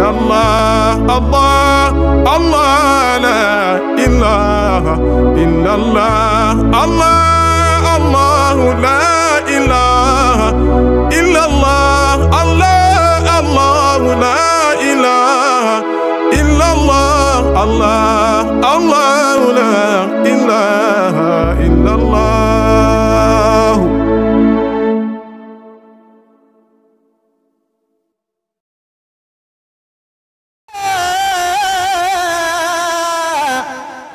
الله الله الله لا إله إلا الله الله الله لا إله إلا الله الله الله لا إله إلا الله الله الله لا إله إلا الله.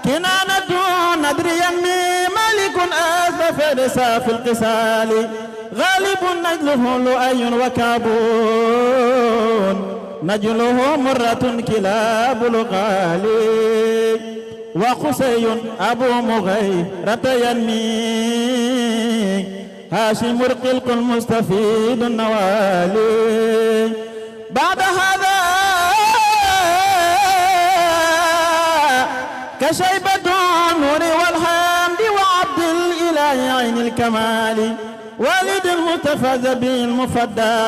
كنانة ندر يمي ملك أسف رسا في القسال غالب نجله لؤي وكابون نجله مرة كلاب الغالي وقسي أبو مغيرة ينمي هاشم مرقلق المستفيد النوالي. بعد هذا كشيبة النور والحمد وعبد الإله عين الكمال والد المتفز به المفدى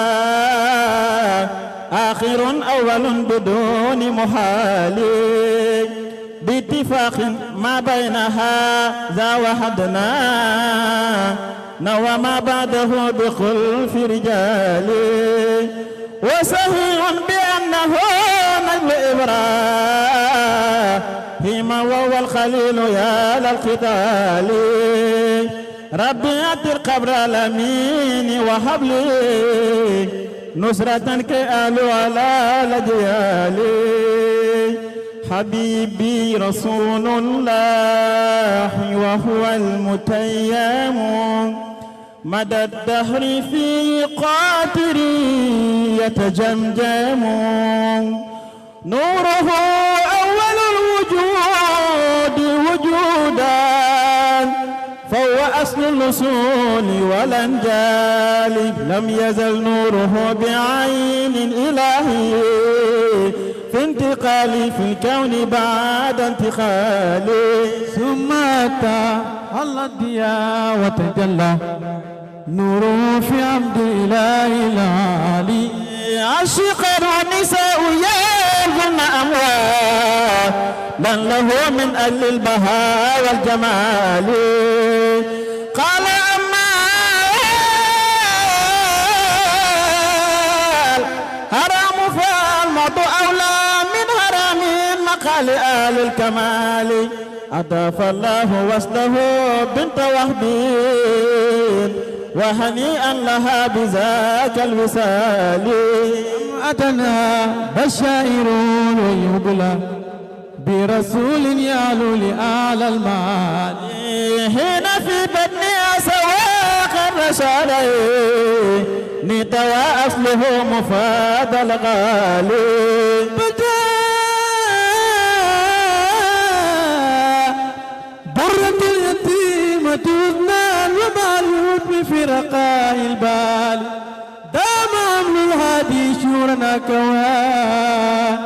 آخر أول بدون محال باتفاق ما بين هذا وحدنا نوى ما بعده بخلف رجال وصحيح بأنه نجل إبراهيم وهو الخليل يا للقتال. ربي أتر قبر الأمين وهب لي نصرة كآل على لديالي. حبيبي رسول الله وهو المتيم مدى الدهر في قاتري يتجمجم نوره أول الوجود وجودا فهو أصل الوصول والأنجال. لم يزل نوره بعين إلهي في انتقالي في الكون بعد انتقالي. ثم أتى الله الضياء وتجلى نوره في عبد الإله العالي. عشق النساء يرجون أموات من له من أجل البهاء والجمال. قال أما حرام فالموت أولى من حرام مقال آل الكمال. أضاف الله وصله بنت وهب وهنيئا لها بذاك الوصال. أتنا بشائر ويبلى برسول يعلو لأعلى المعالي. هنا في بطنها سواق الرشاد نتوى أصله مفاد الغالي. برة اليتيمة تذنان ومعلوم بفرقاء البال دام أمن الهادي شورنا كوان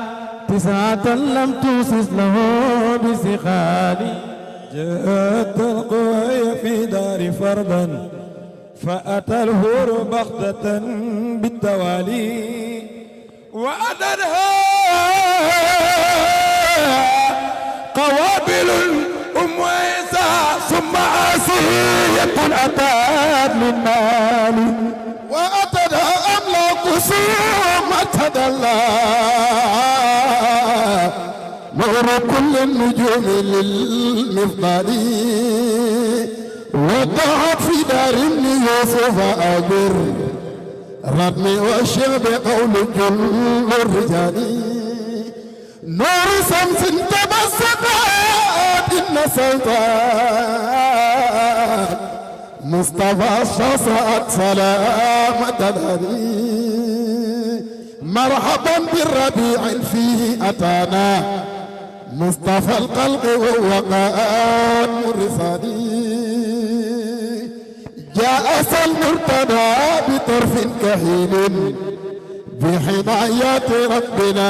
تسعة لم توسس له بسخالي. جاءت القوي في دار فردا فأتى الهور بغتة بالتوالي وأدرها قوابل أم عيسى ثم عاسية أتت من مال وأتتها أملاك ثم تدلى نور كل النجوم للمفضال. وضعت في دار ابن يوسف أجر ربي والشعب قول كل الرجال. نور شمس تبسطت إن سلطان مصطفى شصت سلامة الهدي. مرحبا بالربيع فيه أتانا مصطفى القلق ووقان الرصادي. جاء المرتدى بطرف كحيل بحماية ربنا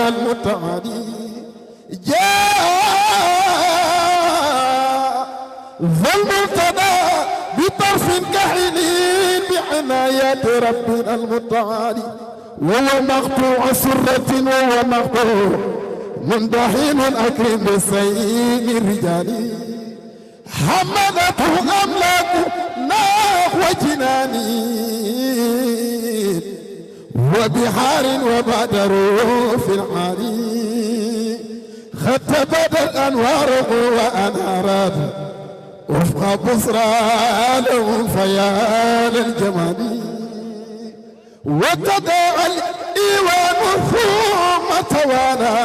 المتعالي. جاء المرتدى بطرف كحيل بحماية ربنا المتعالي. وهو مقطوع سرة وهو مقطوع مندحين الأكرم بالسيد الرجال حملته أملاك نحو جناني وبحار وبدر في العالي ختبت الأنوار وأنهارات وفق بصرى لهم فيال الجمال وتداعى الإيوان ثم توالى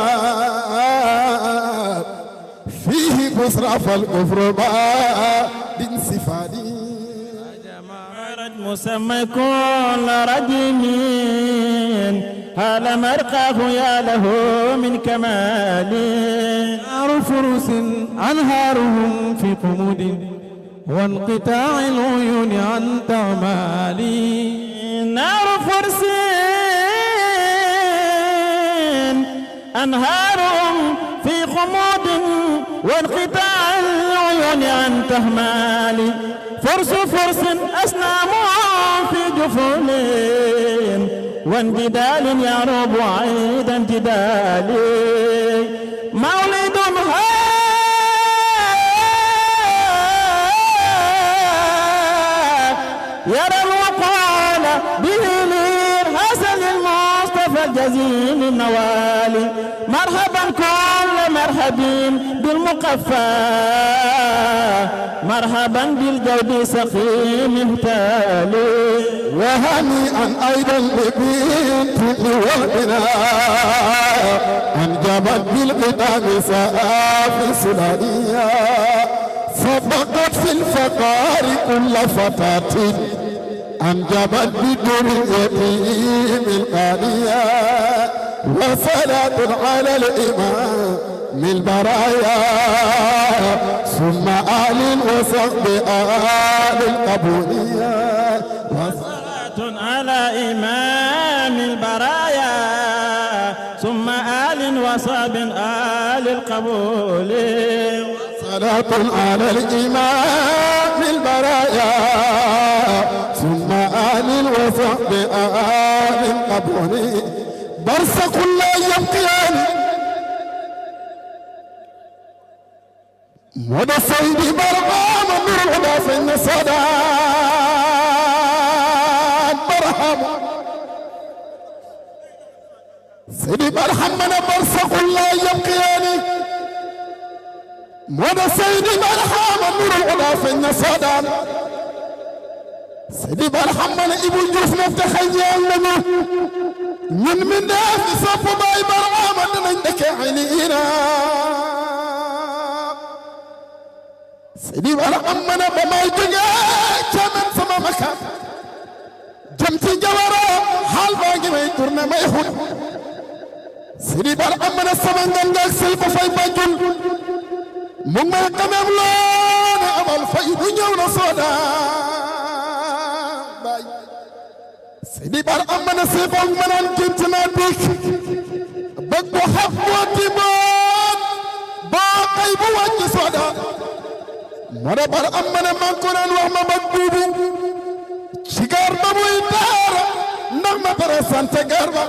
فيه بصرى فالكفر بعد انسفالي مسمى كل رجيم هل مرقاه يا له من كمال نار فرس أنهارهم في قمود وانقطاع العيون عن تعمالي نار فرس أنهارهم في قمود وانقطاع العيون عن تهمالي فرس أسنام في جفون وانجدال يعرب عيدا جدالي مولد يرى الوقال به لير حسن المصطفى الجزيل النوالي مرحبا كل مرحبين بالمقفى مرحبا بالجود سقيم تالي وهنيئا ايضا ببنت لوالدنا انجبت بالقدام سآفي سلالية سبقت في الفقار كل فتاة انجبت بدون اليتيم الغالية وصلاة على الامام من البرايا ثم آل وصحب آل القبولية وصلاة على إمام البرايا ثم آل وصحب آل القبول صلاة على الإمام البرايا ثم آل وصحب آل القبول برزق لا يبقيان مدى سيدي برهام من الهدى فإن صداد برهام سيدي برهام من برزق لا يبقياني مدى سيدي برهام من الهدى فإن صداد سيدي برهام من ابو جوف نفتخيان لنا من ناس صف باي برهام لنك عينينا سيدي برهام من بما يجي كمن سما مكان جمتي جوارا حال باقي ما يترنا ما يهون سيدي برهام من السمن دندك سيف فاي باجل مما يقمم لون أمال فايد نيونا صدا سيدي برهام من سيف من انتنا بيك بقو حفوتي بان باقي بوجه صدا mara bar amana man ko nan wax ma bak buubu ci gar ba muy daara ndax ma présenté gar ba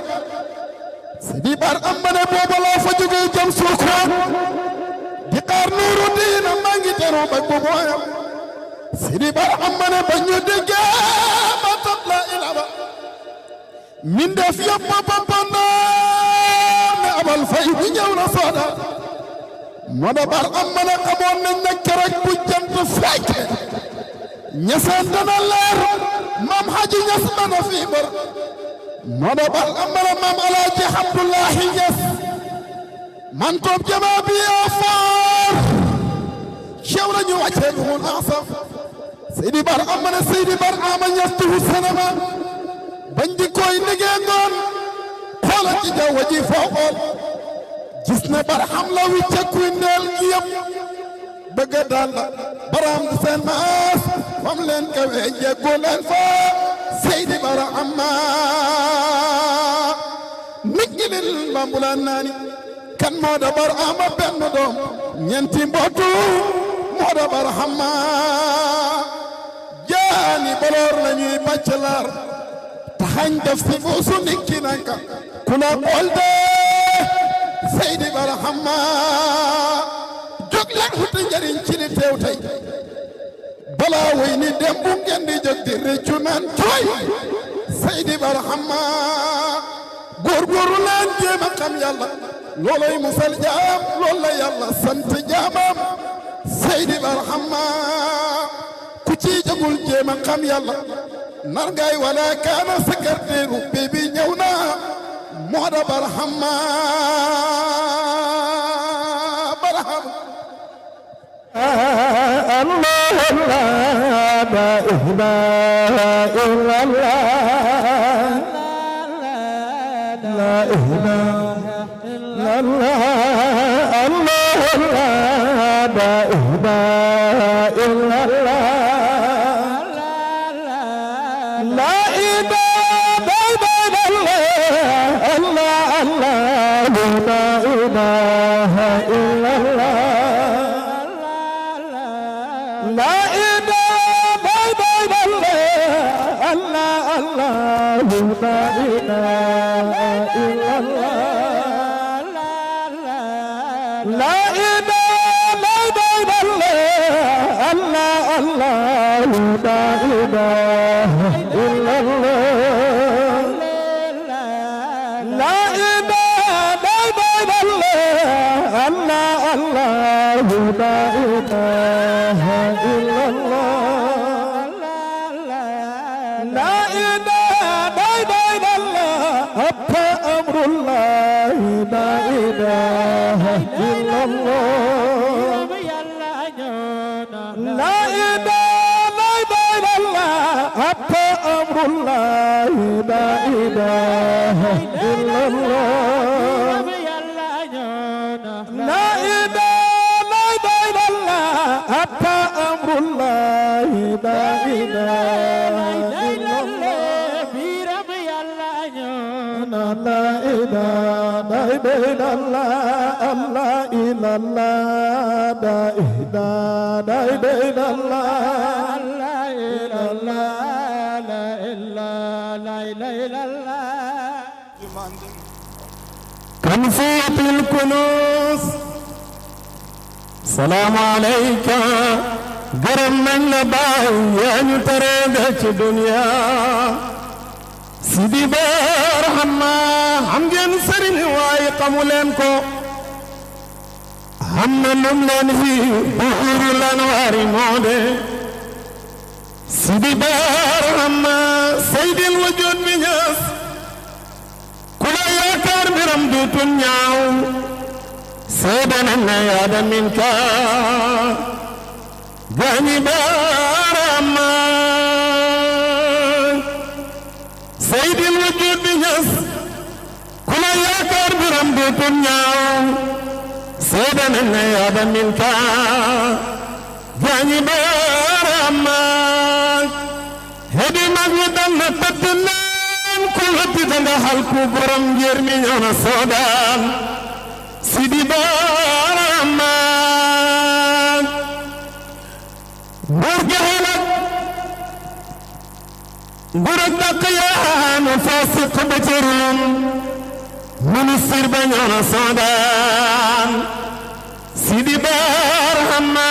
sidi bar amana booba laa fa jóge jëm Sokone di xaar nuuru diina maa ngi teru bak buubu ayam sidi bar amana ba ñu déggee ma tab la ilaba min def yëpp ma bambandoor ne abal fay bi ñëw na sooda mada bar amana xamoon nañ ne keroog bu jant fekk ñaseen dana leer maam Haji Ñas dana fii bar mada bar amana maam Alaaji Abdullahi Ñas man toob jamaa bi yaa foor ceew la ñu wàccee duhul asaf Seydi bar amana Seydi bar ama Ñas tuhu sanama bañ di koy liggéey ngoon xoolal ci jaww ji foo xool gis na barham la wi cekku ndeel gi yëpp bëgg daal la baram di seen maas fam leen kawe jeggu leen fa Seydi Barham nit ñi leen bambulaan naani kan moo da Barham benn doom ñeenti mbootu moo da Barham jaani boloor la ñuy bàcc laar xañ def si buusu nikki nanka kuna kolde Seydi Barhama jóg leen xuti njariñ ci li teew tey balaa way ni dem bu ngeen di jóg di rëccu naan tooy Seydi Barhama góorgóorlu leen jéem a xam yàlla looloy musal jaam loolu la yàlla sant jaamam Seydi Barhama ku ci jógul jéem a xam yàlla nar ngay wala kaana secrétaire bi ñëw na moo da Barhama الله لا إله إلا الله لا إله إلا الله الله لا إله إلا الله لا إله إلا الله الله لا إله إلا الله لا إله إلا الله الله الله لا إله إلا الله لا إله إلا الله الله الله لا إله إلا الله لا إله إلا الله الله الله لا إله إلا الله لا إله إلا الله أبقى أمر الله لا إله إلا الله لا إله إلا الله أبقى أمر الله لا إله إلا الله لا إله إلا الله أبقى أمر الله لا إله إلا الله لا إله إلا الله الله إلا الله لا إله إلا الله لا إلا الله لا إله إلا الله كنفية الكنوز سلام عليك gërëm nañ la baay yaa ñu teraanga ci dunya Sidi Barhama xam ngeen sëriñ waaye xamu leen ko xam na lum leen fi buuru lan waari moo de Sidi Barhama saydil wujud bi ñaas ku la yaakaar mbiram duutun ñaaw seede nañ na yaada min ka gani Barhama saydil wujud bi ñas ku la yaakaar biram duutun ñaaw seede nañ na yaada min ka gani Barhama hedi mag ñi dal na tëdd leen ku wetti danga xal ku borom ngir mi ñëw na soodaan Sidi Barhama nguur gi xelak nguur ak dàq yaanu fasiq ba ci Rum ministre ba ñëw na soodaan Sidi Barhama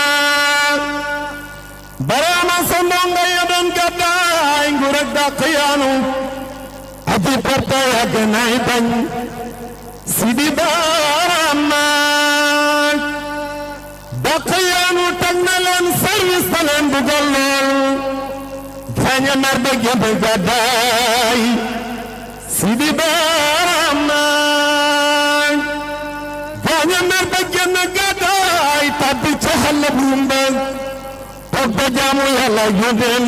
Barhama sa ndongo ya doon gàddaay nguur ak dàq yaanu aji porta yàgg nay bañ Sidi Barhama dàq yaanu tag na leen service ta leen bugal lool gaaña mer ba génn gàddaay Sidi Barhama gaaña mer ba génn gàddaay tabbi ca xàll bu mbëg toog ba jaamu yàlla yónneen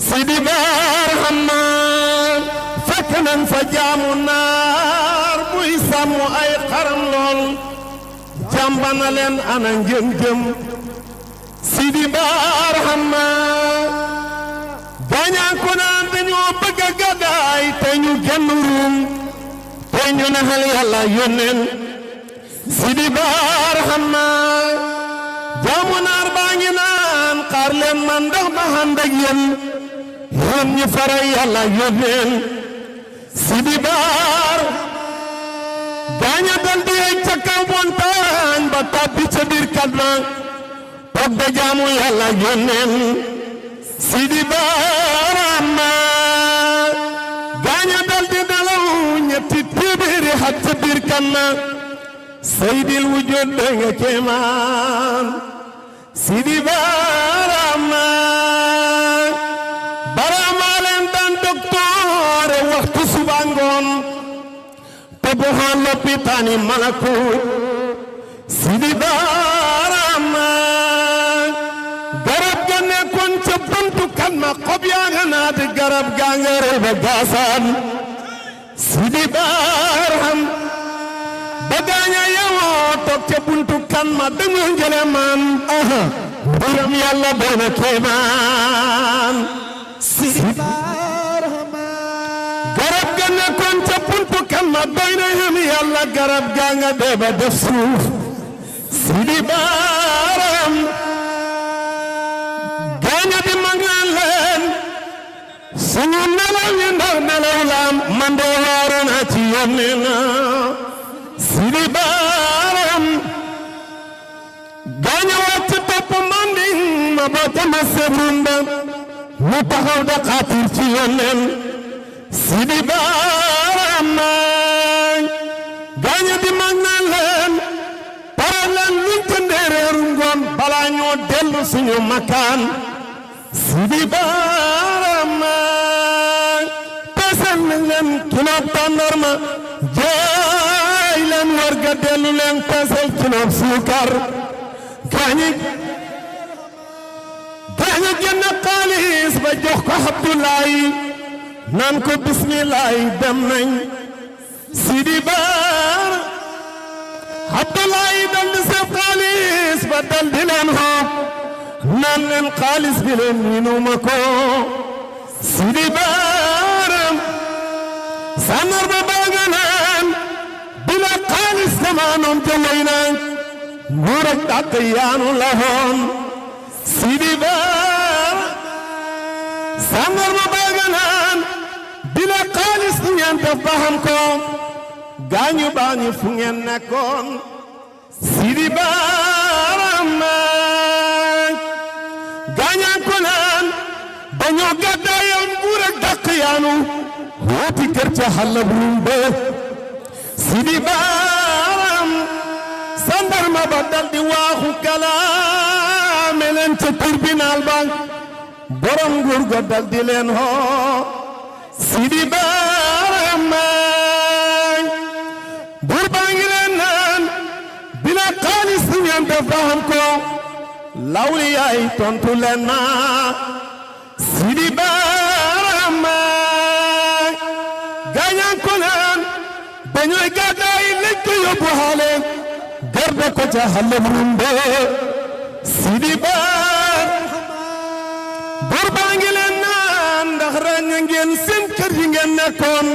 Sidi Barhama fekk nañ fa jaamu naar muy sàmm ay xaram lool jàmbana leen ana ngeen jëm Sidi Barhama gaañaa ko naan dañoo bëgg a gàddaay te ñu génn Rum te ñu naxal yàlla yónneen Sidi Barhama jaamu naar baa ngi naan xaar leen man ndax ma ànd ak yéen yéen ñi fara yàlla yónneen Sidi Baar gaaña dal di yey ca kaw montagne ba tàbbi ca biir kadma toog da jaamu yàlla yónneen Sidi Baar amma gaaña dal di nelaw ñetti téeméeri at ca biir kadma Seydil wujud da nga kéemaan Sidi Baar amma baramaa leen daan docteur waxtu suba ngoon te bu xool lopitaani Malakut Sidi Baar amma garab ga nekkoon ca buntu kan ma xob yaa nga naat garab gaa nga rëy ba gaasaan Sidi Baar am ba gaaña yewoo toog ca buntu kan ma dañu njële maan mbiram yàlla doona kéemaan Sidi Baar garab ga nekkoon ca buntu kan ma doy na yem yàlla garab gaa nga dee ba def suuf Sidi Baar gaaña di mag naan leen suñu nelaw yi ndax nelaw laam man de waaru naa ci yónnee na Sidi Baar gaaña wàcc topp manding ma ba tama sebrunda mu taxaw da xaatir ci yónneen Sidi Baar gaaña di mag naan leen pare leen luñ ca ndeereeru ngoon balaa ñoo dellu suñu makaan Sidi Baar pesel nañ leen kilo tàndarma jaay leen war ga dellu leen pesel kilo suukar gaañi génn xaalis ba jox ko Abdoulaye naan ko bismillahi dem nañ Sidi Baar Abdoulaye dal di seef xaalis ba dal di leen xoop naan leen xaalis bi leen miinuma ko Sidi Baar sanar ba baa nga naan bila xaalis damaanoom te way naan nguur ak dàq yaanu la hoon Sidi Baar sanar ba baa nga naan bila xaalis du ngeen def ba xam ko gaañu baañu fu ngeen nekkoon Sidi Baar gaañaan ko naan dañoo gàddaayal nguur ak dàq yaanu wuti kër ca xalla buum ba Sidi Baar sandarma ba dal di waaxu kalaame leen ca tribunal ba borom nguur ga dal di leen hoo Sidi Baar buur baa ngi leen naan bila xaalis du ngeen def ba xam ko lawli yaay tontu leen ma Sidi Baar gaañaan ko naan dañooy gàddaay lañ ko yóbbu xaale garde ko ca xale rumbe Sidi Baar buur baa ngi leen naan ndax ràññe ngeen seen kër yi ngeen nekkoon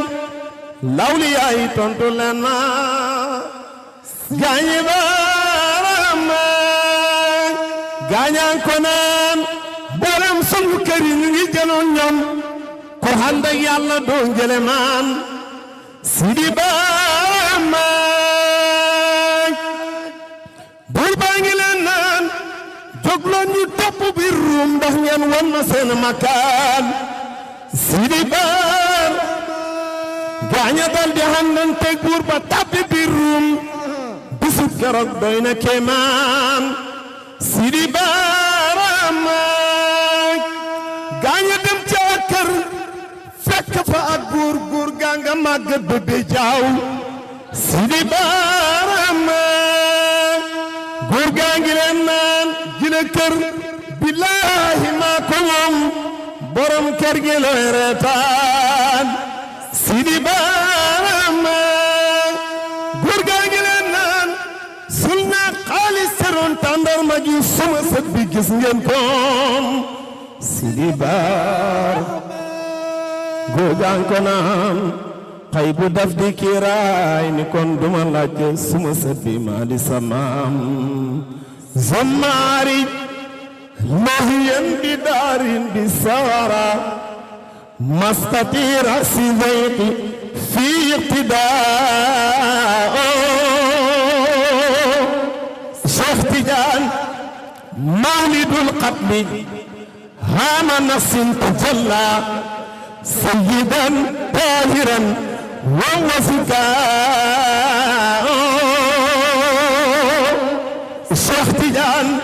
lawli yaay tontu leen ma gaañi Baar gaañaan ko naan boolem sunu kër yi ñu ngi jëloon ñoom ko ànd ak yàlla doo njële maan Sidi Baar buur baa ngi leen naan jógloo ñu topp biir ruum ndax ngeen won ma seen makaan Sidi Baar gaaña dal di àndanteeg buur ba tàbbi biir ruum bisu keroog doy na kéemaan Sidi Baar gaaña dem ca kër fekk fa ak góor gaa nga màggat ba be jaaw Sidi Baar góor gaa ngi leen naan gina kër billaahi maa ko moom borom kër gi looy reetaan Sidi Baar góor gaa ngi leen naan sul naa xaalis seroon tàndarma gi suma sët bi gis ngeen ko Sidi Baar góor gaa ngi ko naan xay bu daf di kiiraay ni kon duma laaj suma sët bi maa di sa maam zammaari mahyan bi daarin bi sawara مستطير سيدي في اقتداء شيخ تجان مولد القتل هام نص تجلى سيدا طاهرا وهو فداء شيخ تجان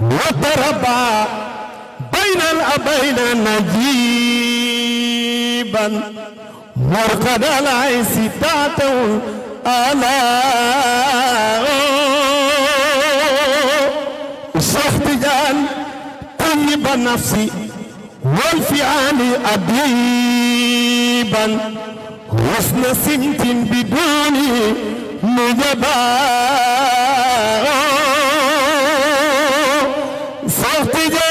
وضرب بين الأبين نجيبا مرقد العيس تاته آلاء شيخ تجان طيب النفس والفعال أديبا حسن سمت بدون نجباء شيخ تجان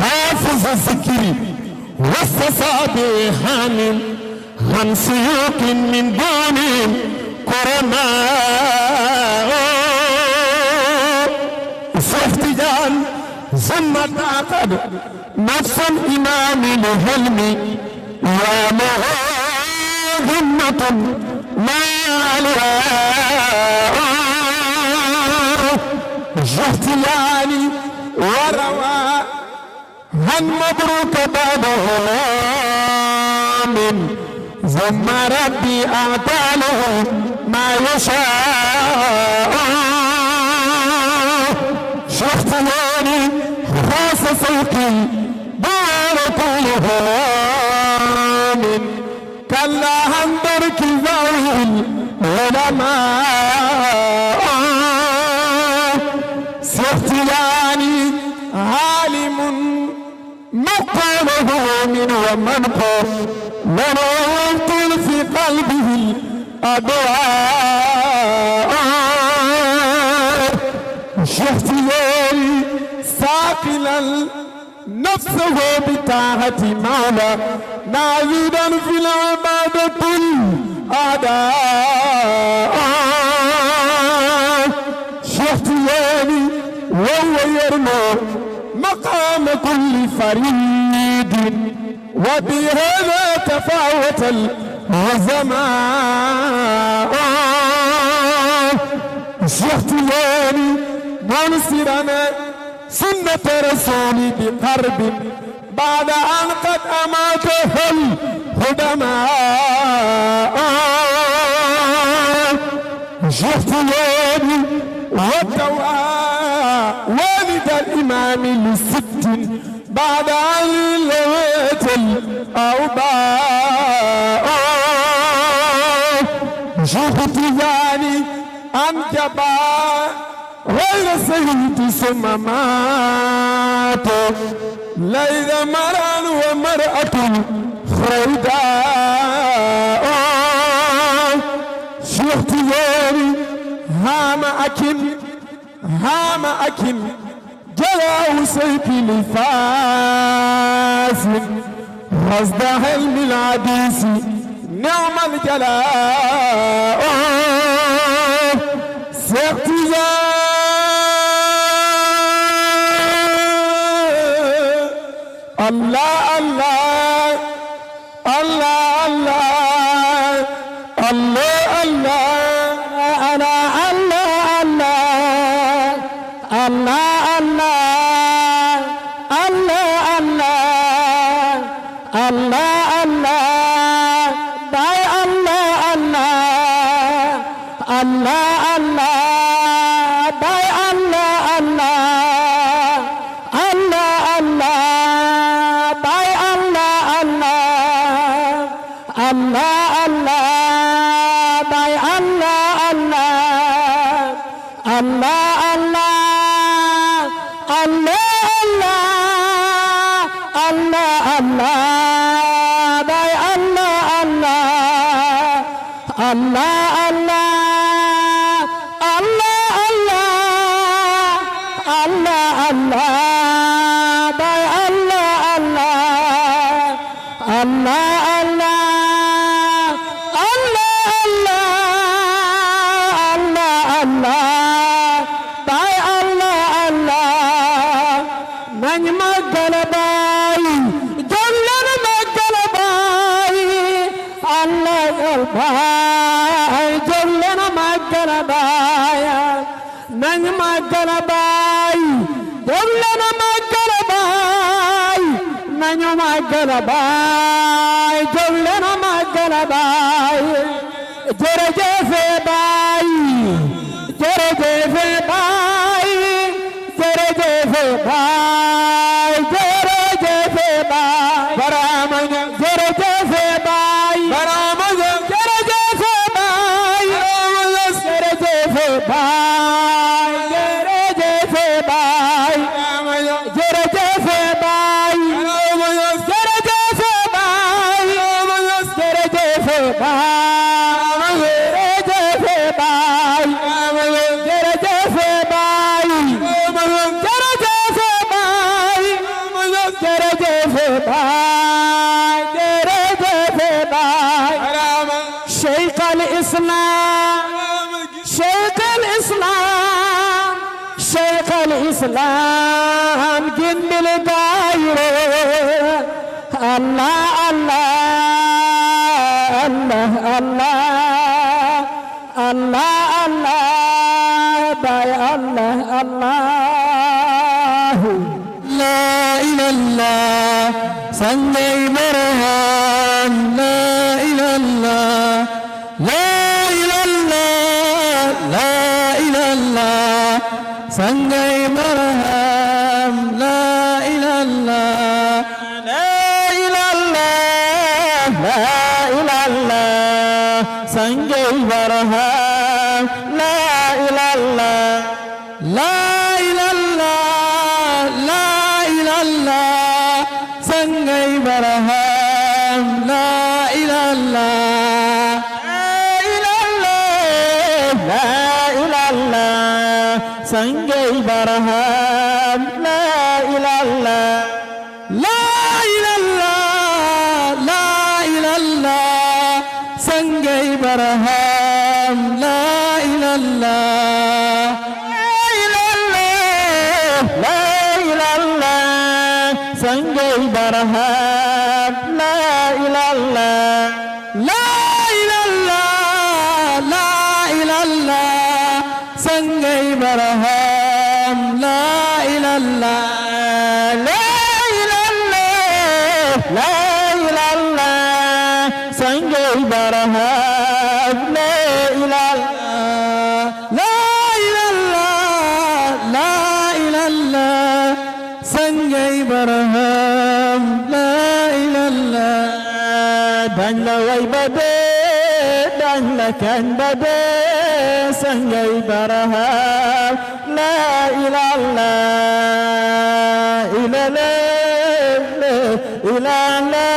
حافظ الذكر والصبيحان عن سيوك من دون قرناء شيخ تجان ثم تعقد نفس الإمام الهلم وله ذمة ما عليها احتيالي وروى هن مبروك بعده من ثم ربي أعطاله ما يشاء شفتني خاص صوتي بارك الله من كلا هندرك ذوي العلماء سيختياني عالم مقاله من ومنقف ونوطن في قلبه الأدواء شختياني ساقلا نفسه بطاعة مولى نازدا في العبادة الأعداء شختياني وهو يرمى مقام كل فريد وبهذا تفاوت العظماء شختياني منصرنا سنة رسولي بقرب بعد أن قد أماته الهدماء شختياني والدواء والد الإمام لست بعد أن لويت الأوباء شختياني أنجبا غير سيد ثم مات ليذ مرأ ومرأة خرداء شختياني هام أكن جلاو سيف لفاس رصد حلم العديس نعم الجلاء الله الله الله الله الله الله أنا الله الله الله الله الله الله الله باي الله الله الله الله باي الله الله الله الله باي الله الله الله الله باي الله الله الله Allah nañ màggal baay jóg leen màggal baay Allah baay jóg leen màggal baay nañ màggal baay jóg leen màggal baay nañu màggal baay jóg leen màggal baay jërëjëf baay jërëjëf baay jërëjëf baay jërëjëf baay Barhama jërëjëf baay Barhama jërëjëf baay jërëjëf baay jërëjëf baay jërëjëf baay jërëjëf baay jërëjëf baay شيخ الإسلام جن الدايرة الله الله الله الله الله الله باي الله الله لا إله إلا سنجي برهان لا إله إلا لا إله إلا لا إله إلا سنجي برهان لا إله إلا لا إله إلا لا إله إلا سنجي برهان لا إله إلا لا إله إلا لا إله إلا سنجي برهان لا إله إلا سنجي برهان لا إله إلا لا إله إلا لا إله إلا سنجي برهان لا إله إلا لا إله إلا سنجي برهان لا إله إلا لا إله إلا لا إله إلا سنجي برهان لا إله إلا لا إله إلا لا إله إلا سنجي برهان لا إله إلا لا إله إلا لا إله إلا سنجي برهان لا إله إلا دان ويبدي دان لكن بدي سنجي برهان لا إله إلا إلا إلا إلا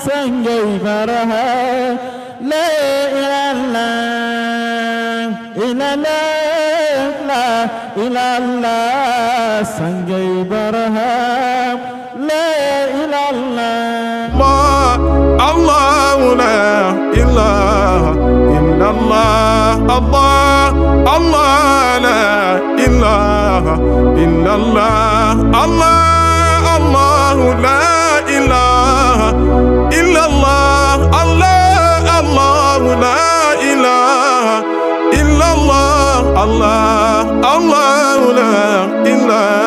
سنجي برهان لا إله إلا إلا إلا إلا سنجي برهان لا إله إلا الله لا إله إلا الله الله الله لا إله إلا الله الله الله لا إله إلا الله الله الله لا إله إلا الله الله الله لا إله